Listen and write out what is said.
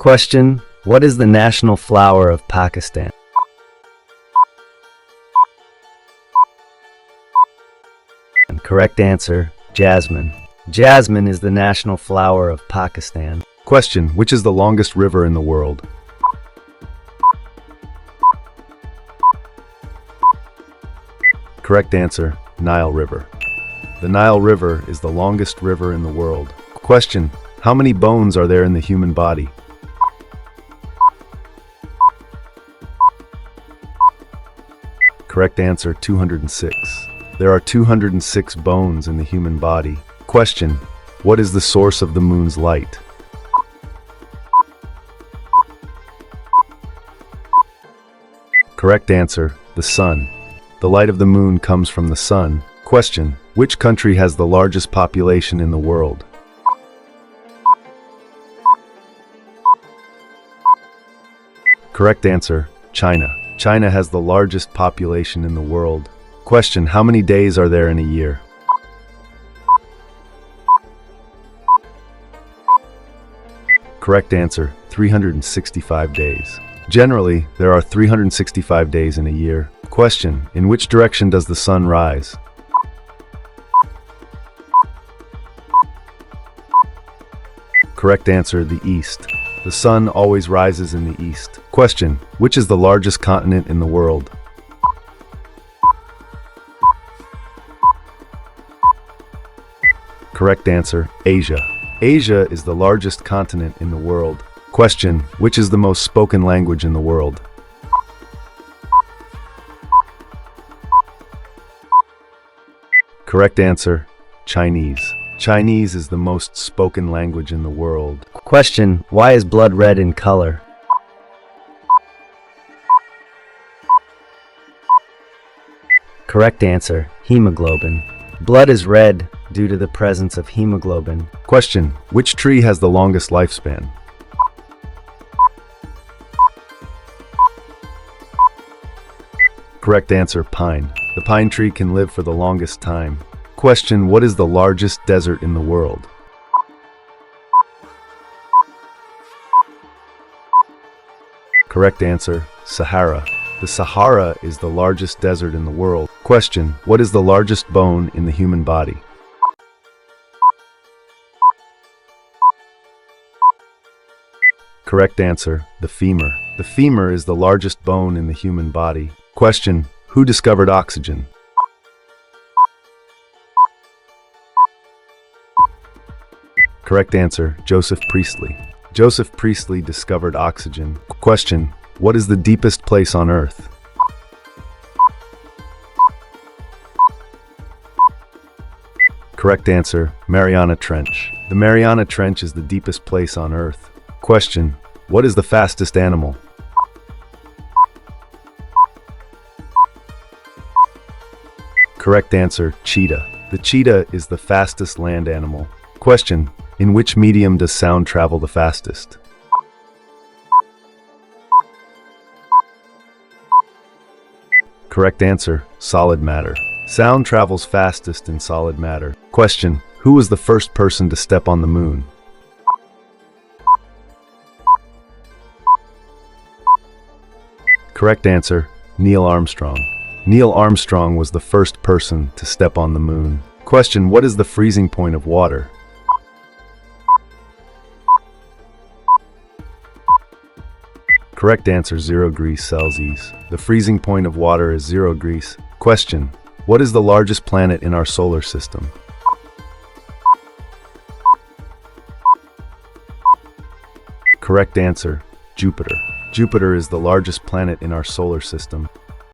Question: what is the national flower of Pakistan? And correct answer: jasmine. Jasmine is the national flower of Pakistan. Question: which is the longest river in the world? Correct answer: Nile River. The Nile River is the longest river in the world. Question: how many bones are there in the human body? Correct answer: 206. There are 206 bones in the human body. Question: what is the source of the moon's light? Correct answer: the sun. The light of the moon comes from the sun. Question: which country has the largest population in the world? Correct answer: China. China has the largest population in the world. Question: how many days are there in a year? Correct answer: 365 days. Generally, there are 365 days in a year. Question: in which direction does the sun rise? Correct answer: the east. The sun always rises in the east. Question: which is the largest continent in the world? Correct answer: Asia. Asia is the largest continent in the world. Question: which is the most spoken language in the world? Correct answer: Chinese. Chinese is the most spoken language in the world. Question: why is blood red in color? Correct answer: hemoglobin. Blood is red due to the presence of hemoglobin. Question: which tree has the longest lifespan? Correct answer: pine. The pine tree can live for the longest time. Question: what is the largest desert in the world? Correct answer: Sahara. The Sahara is the largest desert in the world. Question: what is the largest bone in the human body? Correct answer: the femur. The femur is the largest bone in the human body. Question: who discovered oxygen? Correct answer: Joseph Priestley. Joseph Priestley discovered oxygen. Question: what is the deepest place on Earth? Correct answer: Mariana Trench. The Mariana Trench is the deepest place on Earth. Question: what is the fastest animal? Correct answer: cheetah. The cheetah is the fastest land animal. Question: in which medium does sound travel the fastest? Correct answer: solid matter. Sound travels fastest in solid matter. Question: who was the first person to step on the moon? Correct answer: Neil Armstrong. Neil Armstrong was the first person to step on the moon. Question: what is the freezing point of water? Correct answer: 0 degrees Celsius. The freezing point of water is 0 degrees. Question: what is the largest planet in our solar system? Correct answer: Jupiter. Jupiter is the largest planet in our solar system.